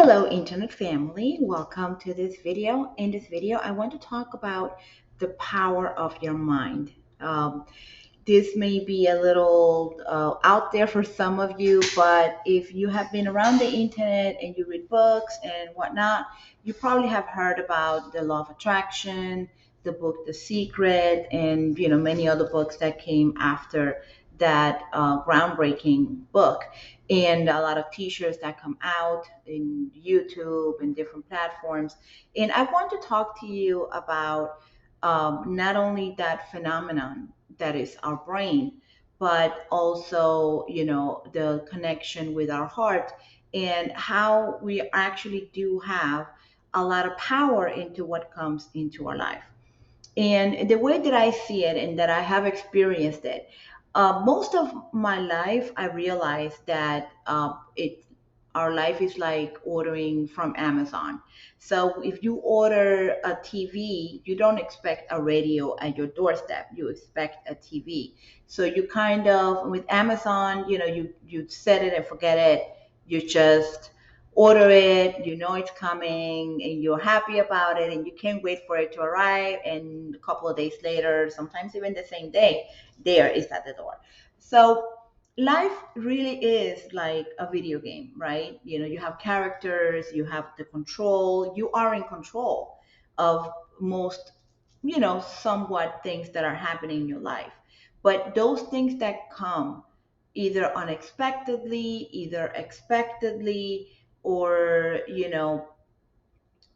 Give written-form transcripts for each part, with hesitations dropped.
Hello, internet family. Welcome to this video. In this video, I want to talk about the power of your mind. This may be a little out there for some of you, but if you have been around the internet and you read books and whatnot, you probably have heard about the law of attraction, the book The Secret, and many other books that came after that groundbreaking book, and a lot of t-shirts that come out in YouTube and different platforms. And I want to talk to you about not only that phenomenon that is our brain, but also, the connection with our heart and how we actually do have a lot of power into what comes into our life. And the way that I see it and that I have experienced it, most of my life, I realized that our life is like ordering from Amazon. So if you order a TV, you don't expect a radio at your doorstep. You expect a TV. So you kind of, with Amazon, you set it and forget it. You just order it, it's coming, and you're happy about it, and you can't wait for it to arrive. And a couple of days later, sometimes even the same day, there is at the door. So life really is like a video game, right? You have characters, you have the control, you are in control of most, somewhat things that are happening in your life. But those things that come either unexpectedly, either expectedly, or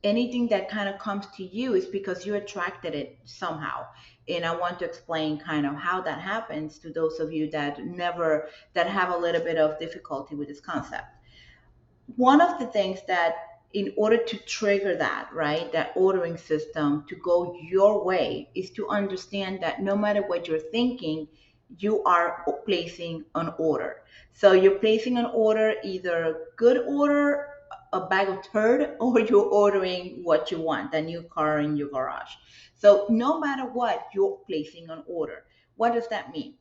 anything that kind of comes to you is because you attracted it somehow. And I want to explain kind of how that happens to those of you that have a little bit of difficulty with this concept. One of the things that, in order to trigger that, right, that ordering system to go your way, is to understand that no matter what you're thinking, you are placing an order. So you're placing an order, either good order, a bag of turd, or you're ordering what you want, a new car in your garage. So no matter what, you're placing an order. What does that mean?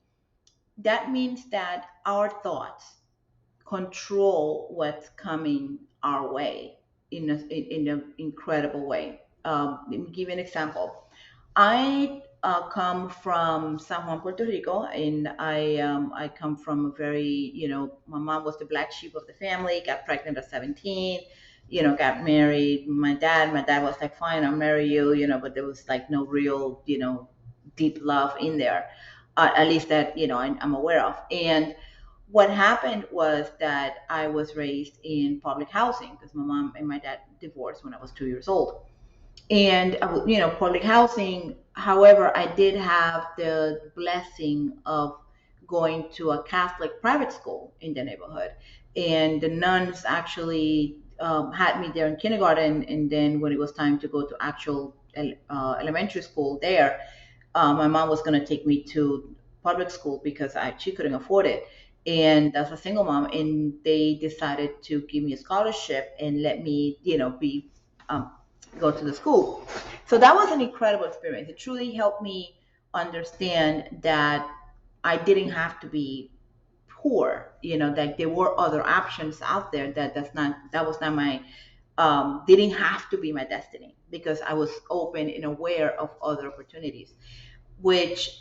That means that our thoughts control what's coming our way in an incredible way. Let me give you an example. I come from San Juan, Puerto Rico, and I come from a very, my mom was the black sheep of the family, got pregnant at 17, got married. My dad was like, fine, I'll marry you, but there was like no real, deep love in there, at least that, I'm aware of. And what happened was that I was raised in public housing because my mom and my dad divorced when I was 2 years old. And public housing. However, I did have the blessing of going to a Catholic private school in the neighborhood, and the nuns actually had me there in kindergarten, and then when it was time to go to actual elementary school there, my mom was going to take me to public school because she couldn't afford it. And as a single mom, and they decided to give me a scholarship and let me, be um, go to the school. So that was an incredible experience. It truly helped me understand that I didn't have to be poor. That there were other options out there. That was not my didn't have to be my destiny, because I was open and aware of other opportunities, which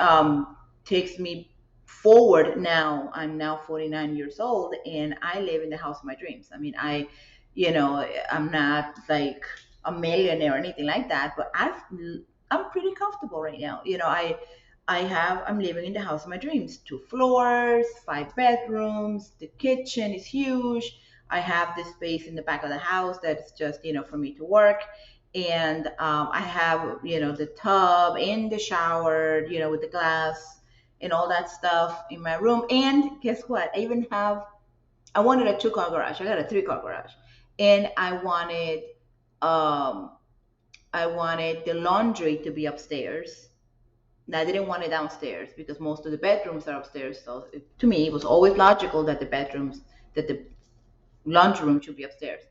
takes me forward. Now I'm now 49 years old, and I live in the house of my dreams. I mean, I'm not like a millionaire or anything like that, but I'm pretty comfortable right now. I'm living in the house of my dreams, 2 floors, 5 bedrooms. The kitchen is huge. I have this space in the back of the house that's just, for me to work. And I have, the tub and the shower, with the glass and all that stuff in my room. And guess what? I wanted a 2-car garage. I got a 3-car garage. And um, I wanted the laundry to be upstairs. And I didn't want it downstairs because most of the bedrooms are upstairs. So to me, it was always logical that the laundry room should be upstairs.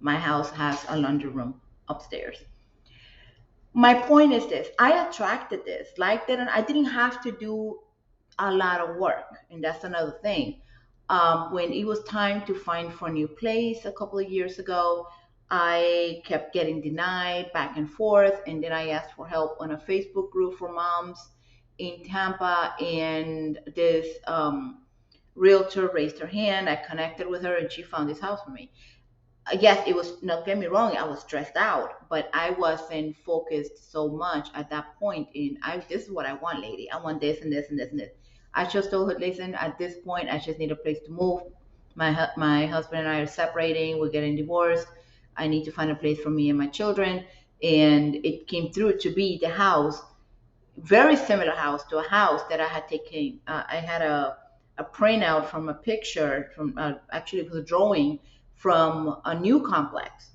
My house has a laundry room upstairs. My point is this: I attracted this. Like that, I didn't have to do a lot of work, and that's another thing. When it was time to find for a new place a couple of years ago, I kept getting denied back and forth, and then I asked for help on a Facebook group for moms in Tampa, and this realtor raised her hand. I connected with her, and she found this house for me. Yes, it was, not get me wrong, I was stressed out, but I wasn't focused so much at that point in, this is what I want, lady. I want this and this and this and this. I just told her, listen, at this point, I just need a place to move. My husband and I are separating. We're getting divorced. I need to find a place for me and my children. And it came through to be the house, very similar house to a house that I had taken. I had a printout from a picture from, actually it was a drawing from a new complex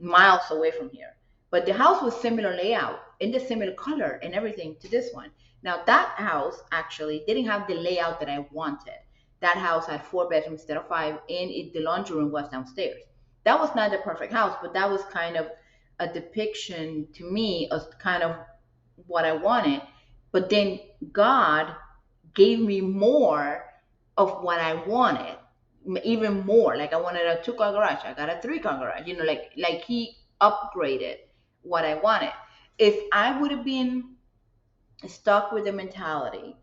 miles away from here. But the house was similar layout in the similar color and everything to this one. Now that house actually didn't have the layout that I wanted. That house had 4 bedrooms instead of five, and the laundry room was downstairs. That was not the perfect house, but that was kind of a depiction to me of kind of what I wanted. But then God gave me more of what I wanted, even more. Like I wanted a 2 car garage, I got a 3 car garage. Like He upgraded what I wanted. If I would have been stuck with the mentality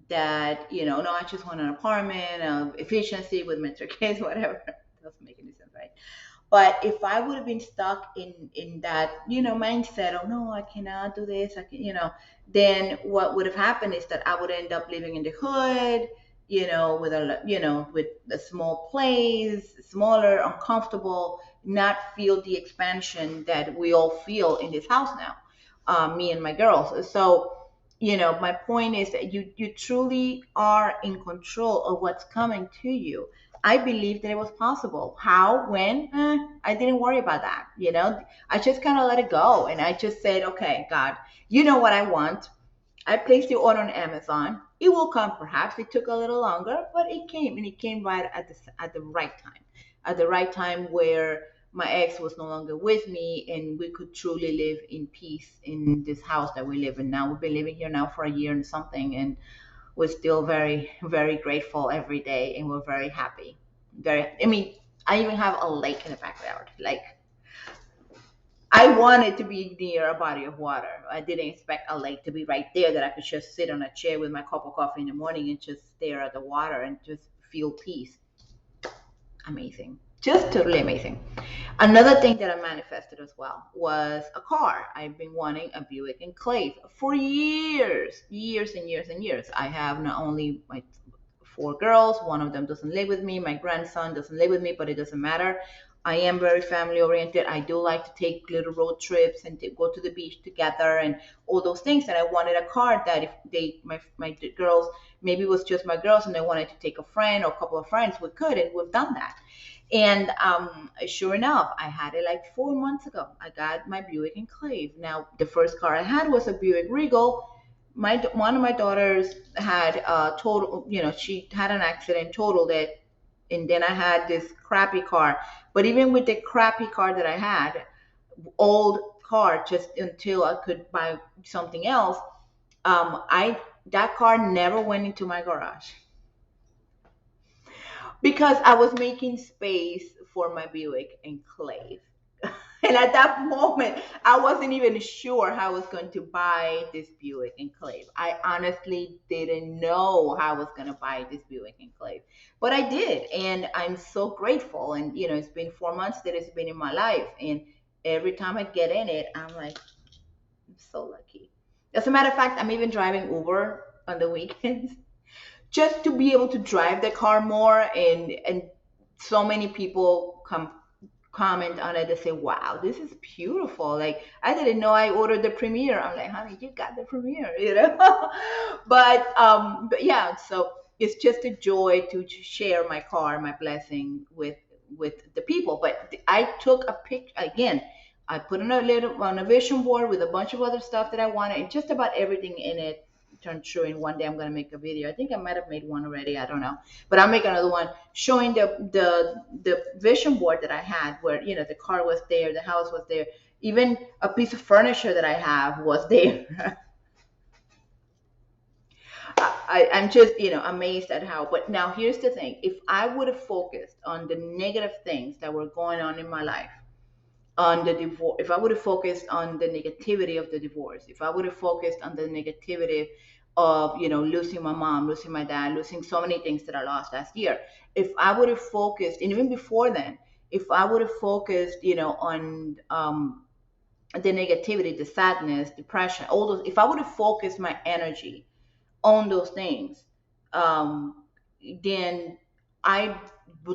that no, I just want an apartment of efficiency with mentor kids, whatever, doesn't make any sense, right? But if I would have been stuck in that mindset, oh no, I cannot do this, then what would have happened is that I would end up living in the hood, with a small place, smaller, uncomfortable, not feel the expansion that we all feel in this house now, me and my girls. So my point is that you truly are in control of what's coming to you. I believed that it was possible. How, when? I didn't worry about that. I just kind of let it go. And I just said, okay, God, you know what I want. I placed the order on Amazon. It will come perhaps. It took a little longer, but it came, and it came right at the right time. At the right time where my ex was no longer with me, and we could truly live in peace in this house that we live in now. We've been living here now for a year and something, and we're still very, very grateful every day, and we're very happy. I mean, I even have a lake in the backyard. Like, I wanted to be near a body of water. I didn't expect a lake to be right there that I could just sit on a chair with my cup of coffee in the morning and just stare at the water and just feel peace. Amazing. Just totally amazing. Another thing that I manifested as well was a car. I've been wanting a Buick Enclave for years, years and years and years. I have not only my 4 girls, one of them doesn't live with me, my grandson doesn't live with me, but it doesn't matter. I am very family oriented. I do like to take little road trips and to go to the beach together and all those things. And I wanted a car that if my girls, maybe it was just my girls and they wanted to take a friend or a couple of friends, we could, and we've done that. And sure enough, I had it like 4 months ago. I got my Buick Enclave. Now, the first car I had was a Buick Regal. One of my daughters had a total, she had an accident, totaled it, and then I had this crappy car. But even with the crappy car that I had, old car, just until I could buy something else, I that car never went into my garage because I was making space for my Buick Enclave. And at that moment, I wasn't even sure how I was going to buy this Buick Enclave. I honestly didn't know how I was going to buy this Buick Enclave, but I did, and I'm so grateful. And it's been 4 months that it's been in my life, and every time I get in it, I'm like, I'm so lucky. As a matter of fact, I'm even driving Uber on the weekends just to be able to drive the car more, and so many people comment on it. They say, wow, this is beautiful. Like, I didn't know I ordered the Premiere. I'm like, honey, you got the Premiere, but yeah, so it's just a joy to share my car, my blessing with the people. But I took a picture again. I put on a vision board with a bunch of other stuff that I wanted, and just about everything in it turned true. And one day I'm gonna make a video. I think I might have made one already. I don't know, but I'll make another one showing the vision board that I had, where the car was there, the house was there, even a piece of furniture that I have was there. I'm just, amazed at how. But now here's the thing: if I would have focused on the negative things that were going on in my life, on the divorce, if I would have focused on the negativity of the divorce, if I would have focused on the negativity of, losing my mom, losing my dad, losing so many things that I lost last year, if I would have focused, and even before then, if I would have focused, on the negativity, the sadness, depression, all those, if I would have focused my energy on those things, um, then I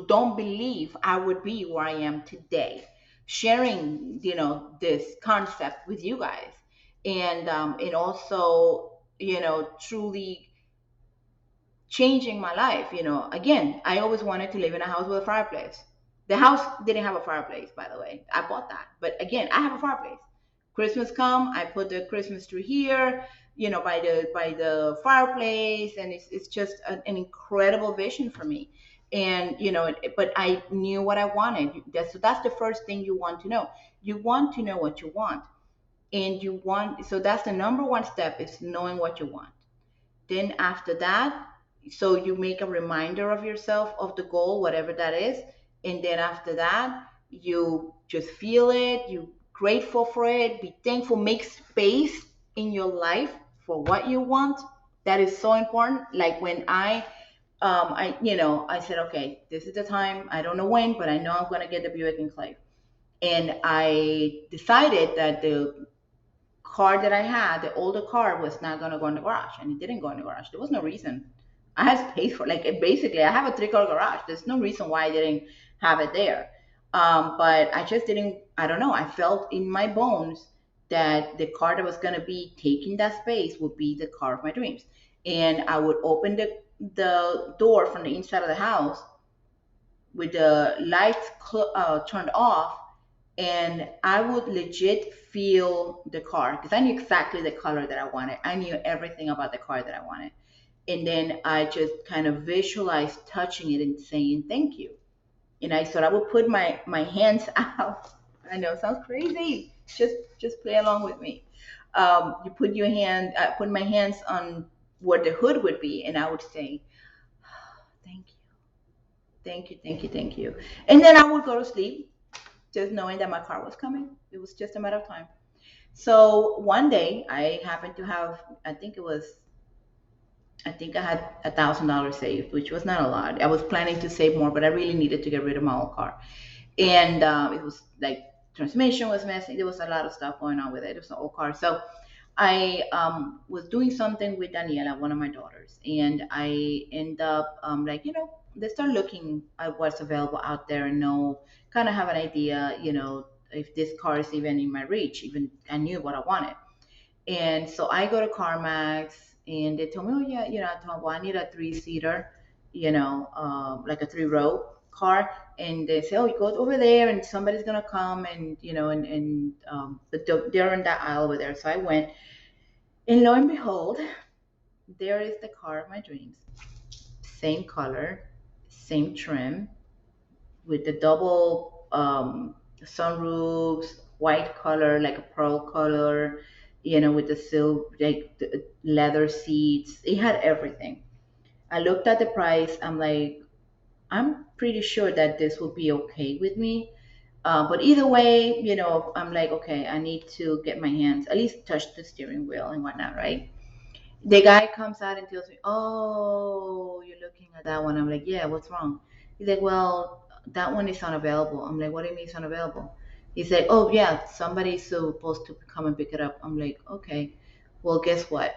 don't believe I would be where I am today, sharing, this concept with you guys, and also, truly changing my life. Again, I always wanted to live in a house with a fireplace. The house didn't have a fireplace, by the way. I bought that. But again, I have a fireplace. Christmas come, I put the Christmas tree here, by the fireplace, and it's just an incredible vision for me. And but I knew what I wanted. So that's the first thing you want to know. You want to know what you want, and so that's the number one step, is knowing what you want. Then after that, so you make a reminder of yourself of the goal, whatever that is. And then after that, you just feel it, you grateful for it, be thankful, make space in your life for what you want. That is so important. Like when I said, okay, this is the time. I don't know when, but I know I'm gonna get the Buick Enclave. And I decided that the car that I had, the older car, was not gonna go in the garage, and it didn't go in the garage. There was no reason. I had space for, like, basically I have a three-car garage. There's no reason why I didn't have it there. But I just didn't. I don't know. I felt in my bones that the car that was gonna be taking that space would be the car of my dreams, and I would open the door from the inside of the house with the lights turned off, and I would legit feel the car because I knew exactly the color that I wanted. I knew everything about the car that I wanted. And then I just kind of visualized touching it and saying thank you. And I thought I would put my hands out. I know it sounds crazy. Just play along with me. You put your hand, I put my hands on where the hood would be, and I would say, thank you, thank you, thank you, thank you. And then I would go to sleep, just knowing that my car was coming. It was just a matter of time. So one day I happened to have, I think I had $1,000 saved, which was not a lot. I was planning to save more, but I really needed to get rid of my old car. And it was like transmission was messing. There was a lot of stuff going on with it. It was an old car. So I was doing something with Daniela, one of my daughters, and I end up like, they start looking at what's available out there and know, kind of have an idea, if this car is even in my reach. Even I knew what I wanted. And so I go to CarMax, and they told me, oh yeah, I told them, well, I need a three-seater, like a three-row car. And they say, oh, you go over there, and somebody's gonna come, and but they're in that aisle over there. So I went, and lo and behold, there is the car of my dreams. Same color, same trim, with the double sunroofs, white color, like a pearl color, with the silver, like the leather seats. It had everything. I looked at the price. I'm like, I'm pretty sure that this will be okay with me. But either way, I'm like, okay, I need to get my hands, at least touch the steering wheel and whatnot, right? The guy comes out and tells me, "Oh, you're looking at that one." I'm like, "Yeah, what's wrong?" He's like, "Well, that one is unavailable." I'm like, "What do you mean it's unavailable?" He's like, "Oh, yeah, somebody's supposed to come and pick it up." I'm like, "Okay, well, guess what?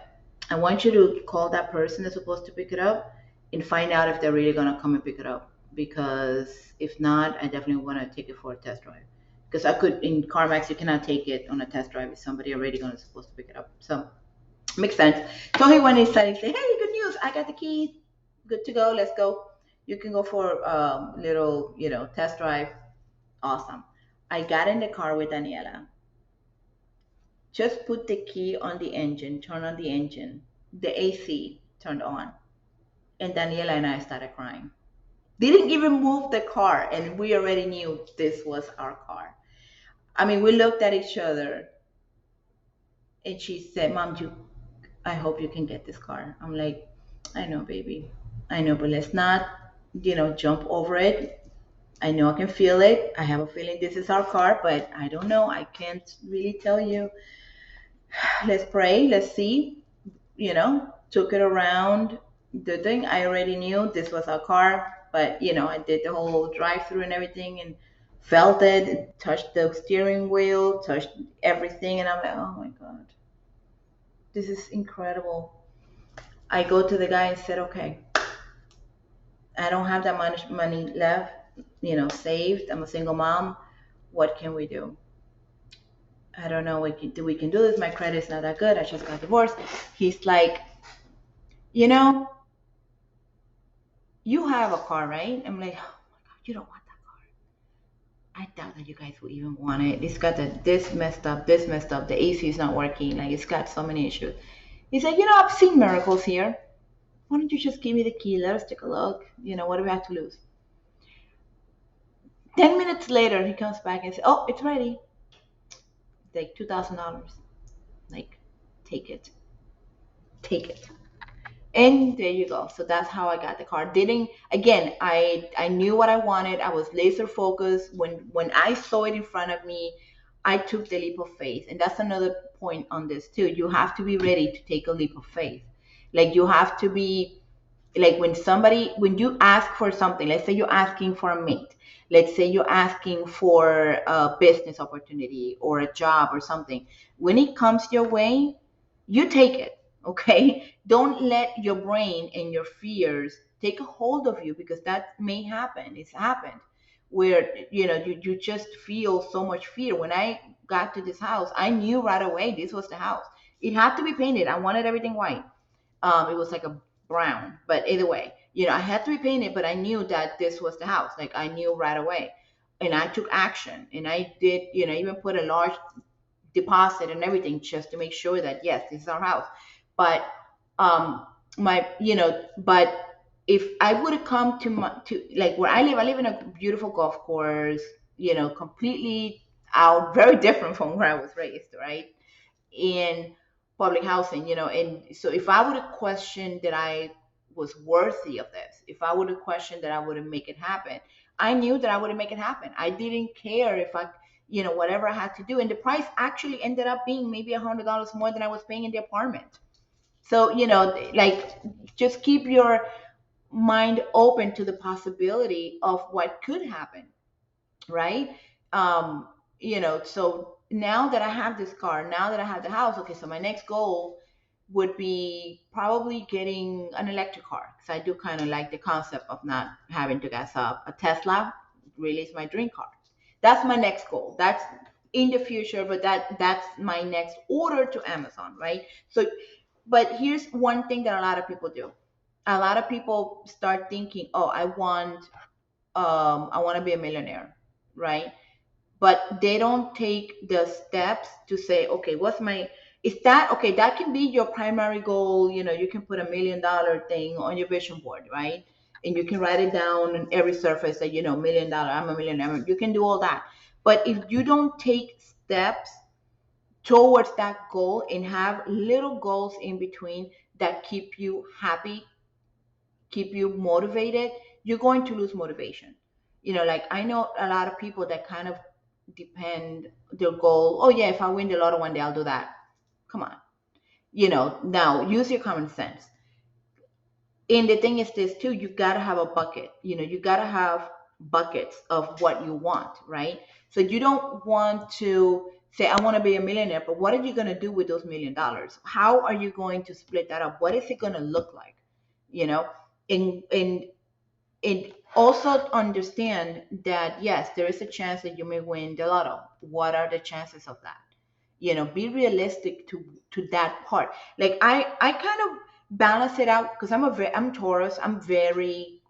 I want you to call that person that's supposed to pick it up and find out if they're really gonna come and pick it up. Because if not, I definitely want to take it for a test drive. Because I could in CarMax, you cannot take it on a test drive if somebody already gonna supposed to pick it up. So." Makes sense. So he went inside and said, "Hey, good news! I got the keys. Good to go. Let's go. You can go for little, test drive. Awesome." I got in the car with Daniela. Just put the key on the engine. Turn on the engine. The AC turned on, and Daniela and I started crying. Didn't even move the car, and we already knew this was our car. I mean, we looked at each other, and she said, "Mom, I hope you can get this car." I'm like, I know, baby. I know, but let's not, jump over it. I know I can feel it. I have a feeling this is our car, but I don't know. I can't really tell you. Let's pray. Let's see. Took it around the thing. I already knew this was our car, but I did the whole drive through and everything and felt it, touched the steering wheel, touched everything, and I'm like, oh my God, this is incredible. I go to the guy and said, okay, I don't have that much money left, saved. I'm a single mom. What can we do? I don't know. We can do this. My credit's not that good. I just got divorced. He's like, you know, you have a car, right? I'm like, oh my God, you don't want that car. I doubt that you guys will even want it. It's got this messed up, this messed up. The AC is not working. Like, it's got so many issues. He said, I've seen miracles here. Why don't you just give me the key? Let us take a look. What do we have to lose? 10 minutes later, he comes back and says, oh, it's ready. Like $2,000. Like, take it. Take it. And there you go. So that's how I got the car. Didn't again, I knew what I wanted. I was laser focused. When I saw it in front of me, I took the leap of faith. And that's another point on this too. You have to be ready to take a leap of faith. Like, you have to be like, when you ask for something, let's say you're asking for a mate, let's say you're asking for a business opportunity or a job or something, when it comes your way, you take it. Okay. Don't let your brain and your fears take a hold of you, because that may happen. It's happened where you just feel so much fear. When I got to this house, I knew right away this was the house. It had to be painted. I wanted everything white. It was like a brown, but either way, I had to repaint it, but I knew that this was the house. Like, I knew right away, and I took action, and I did, even put a large deposit and everything just to make sure that yes, this is our house. But um, but if I would have come to like where I live in a beautiful golf course, completely out, very different from where I was raised, right? In public housing, and so if I would have questioned that I was worthy of this, if I would have questioned that I wouldn't make it happen, I knew that I wouldn't make it happen. I didn't care if I, whatever I had to do. And the price actually ended up being maybe $100 more than I was paying in the apartment. So, like, just keep your mind open to the possibility of what could happen, right? um so now that I have this car, now that I have the house, okay, so my next goal would be probably getting an electric car, because I do kind of like the concept of not having to gas up. A Tesla really is my dream car. That's my next goal. That's in the future, but that's my next order to Amazon, right? So, but here's one thing that a lot of people do. A lot of people start thinking, oh, I want to be a millionaire, right? But they don't take the steps to say, okay, what's my, is that okay? That can be your primary goal. You can put $1 million thing on your vision board, right? And you can write it down on every surface that, $1 million, I'm a millionaire. You can do all that. But if you don't take steps towards that goal and have little goals in between that keep you happy, keep you motivated, you're going to lose motivation. Like, I know a lot of people that kind of depend their goal. Oh yeah, if I win the lotto one day, I'll do that. Come on. Now use your common sense. And the thing is this too, you gotta have a bucket. You gotta have buckets of what you want, right? So you don't want to say, I want to be a millionaire, but what are you gonna do with those $1 million? How are you going to split that up? What is it gonna look like? You know, and also understand that yes, there is a chance that you may win the lotto. What are the chances of that? Be realistic to that part. Like, I kind of balance it out, because I'm Taurus. I'm very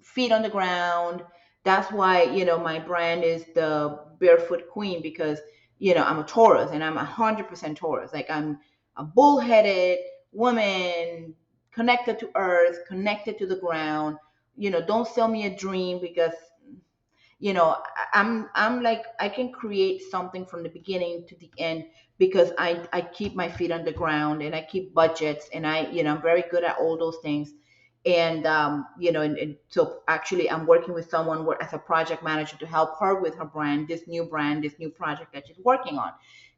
feet on the ground. That's why, my brand is the Barefoot Queen, because, I'm a Taurus, and I'm 100% Taurus. Like, I'm a bullheaded woman, connected to earth, connected to the ground. Don't sell me a dream, because, I'm like, I can create something from the beginning to the end because I keep my feet on the ground, and I keep budgets, and I'm very good at all those things. And and so actually I'm working with someone as a project manager to help her with her brand, this new project that she's working on.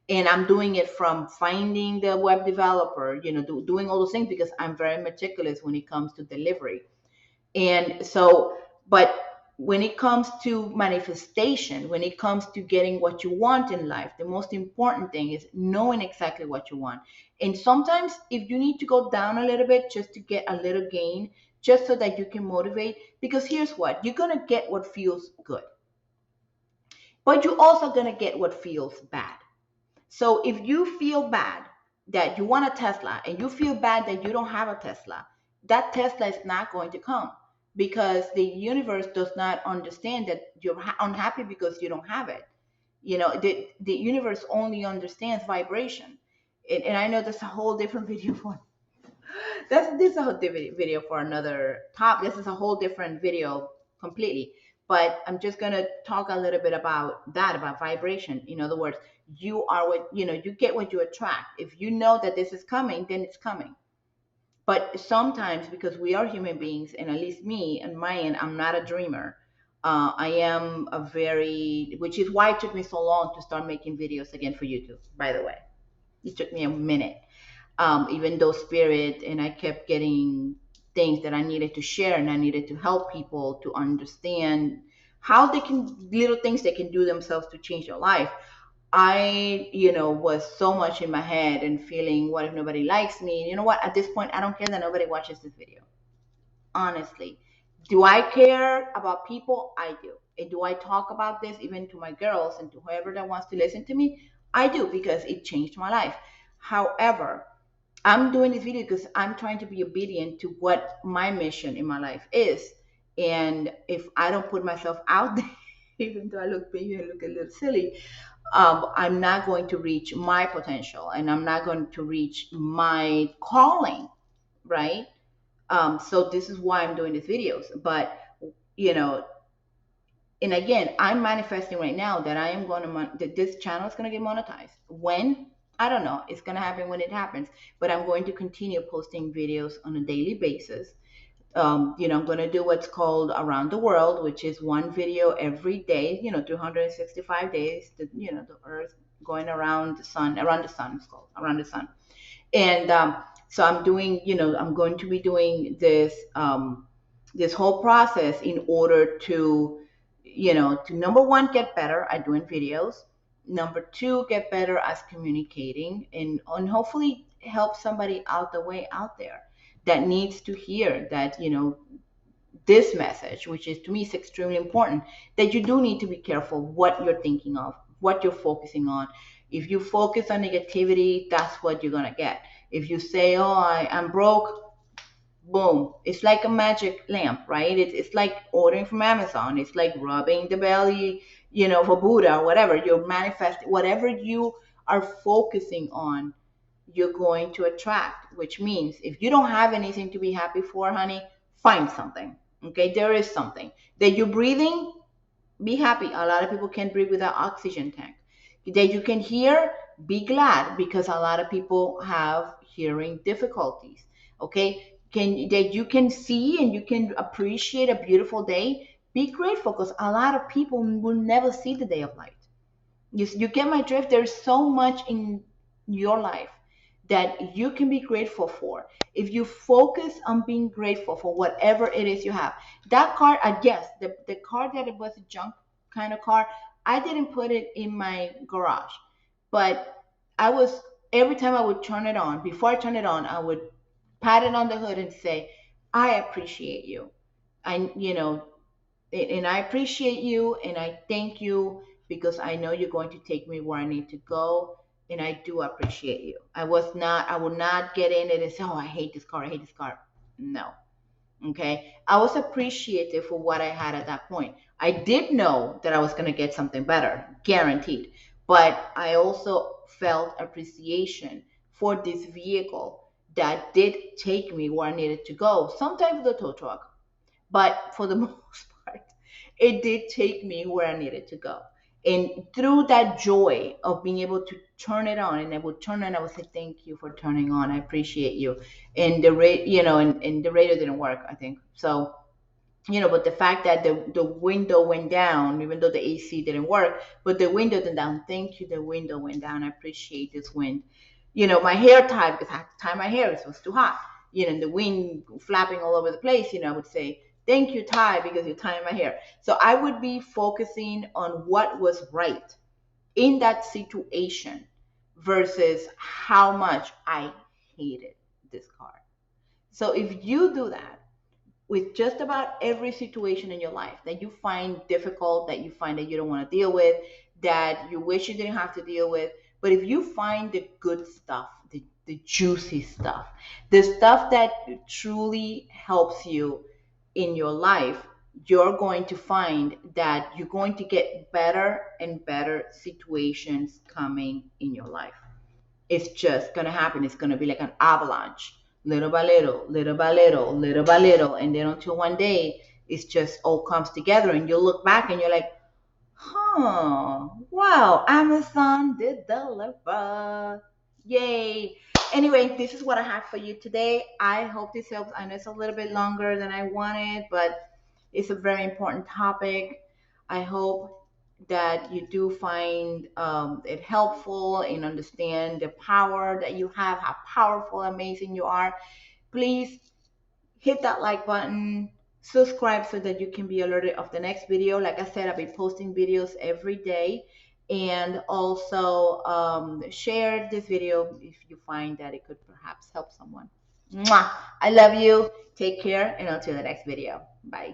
And I'm doing it from finding the web developer, doing all those things because I'm very meticulous when it comes to delivery. And so, but when it comes to manifestation, when it comes to getting what you want in life, the most important thing is knowing exactly what you want. And sometimes, if you need to go down a little bit just to get a little gain, just so that you can motivate, because here's what you're going to get: what feels good, but you're also going to get what feels bad. So if you feel bad that you want a Tesla, and you feel bad that you don't have a Tesla, that Tesla is not going to come, because the universe does not understand that you're unhappy because you don't have it. The universe only understands vibration. And I know that's a whole different video for this is a whole video for another top. This is a whole different video completely. But I'm just gonna talk a little bit about that, about vibration. In other words, you are what you get what you attract. If you know that this is coming, then it's coming. But sometimes, because we are human beings, and at least me and my end, I'm not a dreamer. I am a very, which is why it took me so long to start making videos again for YouTube. By the way, it took me a minute, even though spirit, and I kept getting things that I needed to share, and I needed to help people to understand how they can, little things they can do themselves to change their life. I, was so much in my head and feeling, what if nobody likes me? You know what? At this point, I don't care that nobody watches this video. Honestly, do I care about people? I do. And do I talk about this even to my girls and to whoever that wants to listen to me? I do, because it changed my life. However, I'm doing this video because I'm trying to be obedient to what my mission in my life is. And if I don't put myself out there, even though I look maybe I look a little silly, I'm not going to reach my potential, and I'm not going to reach my calling, right? So this is why I'm doing these videos. But you know, and again, I'm manifesting right now that I am going to that this channel is going to get monetized. When? I don't know. It's going to happen when it happens. But I'm going to continue posting videos on a daily basis. I'm going to do what's called around the world, which is one video every day. 365 days. The Earth going around the sun. It's called around the sun. And so I'm doing. I'm going to be doing this whole process in order to to number one, get better at doing videos. Number two, get better at communicating, and hopefully help somebody out the way out there that needs to hear that, this message, which is to me is extremely important, that you do need to be careful what you're thinking of, what you're focusing on. If you focus on negativity, that's what you're going to get. If you say, oh, I'm broke, boom, it's like a magic lamp, right? It's like ordering from Amazon. It's like rubbing the belly, for Buddha or whatever. You're manifesting whatever you are focusing on, you're going to attract. Which means if you don't have anything to be happy for, honey, find something. Okay, there is something that you're breathing. Be happy. A lot of people can't breathe without oxygen tank. That you can hear, be glad, because a lot of people have hearing difficulties. Okay, that you can see and you can appreciate a beautiful day. Be grateful, because a lot of people will never see the day of light. You get my drift. There's so much in your life that you can be grateful for. If you focus on being grateful for whatever it is you have. That car, I guess, the car that it was a junk kind of car, I didn't put it in my garage. But I was, every time I would turn it on, before I turn it on, I would pat it on the hood and say, I appreciate you. And I appreciate you, and I thank you, because I know you're going to take me where I need to go, and I do appreciate you. I will not get in it and say, oh, I hate this car, I hate this car. No. Okay. I was appreciative for what I had at that point. I did know that I was going to get something better, guaranteed. But I also felt appreciation for this vehicle that did take me where I needed to go, sometimes with a tow truck, but for the most part, it did take me where I needed to go. And through that joy of being able to turn it on, and I would turn on, I would say, "Thank you for turning on. I appreciate you." And the rate, and the radio didn't work, I think. So, but the fact that the window went down, even though the AC didn't work, but the window went down. Thank you, the window went down. I appreciate this wind. My hair tied because I had to tie my hair. It was too hot. And the wind flapping all over the place. I would say, thank you, Ty, because you're tying my hair. So I would be focusing on what was right in that situation versus how much I hated this car. So if you do that, with just about every situation in your life that you find difficult, that you find that you don't want to deal with, that you wish you didn't have to deal with. But if you find the good stuff, the juicy stuff, the stuff that truly helps you in your life, you're going to find that you're going to get better and better situations coming in your life. It's just gonna happen. It's gonna be like an avalanche, little by little, little by little, little by little, and then until one day it's just all comes together, and you look back and you're like, huh, wow, Amazon did deliver. Yay. Anyway, this is what I have for you today. I hope this helps. I know it's a little bit longer than I wanted, but it's a very important topic. I hope that you do find it helpful and understand the power that you have, how powerful, amazing you are. Please hit that like button, subscribe so that you can be alerted of the next video. Like I said, I'll be posting videos every day. And also share this video if you find that it could perhaps help someone. Mwah! I love you. Take care, and until the next video. Bye.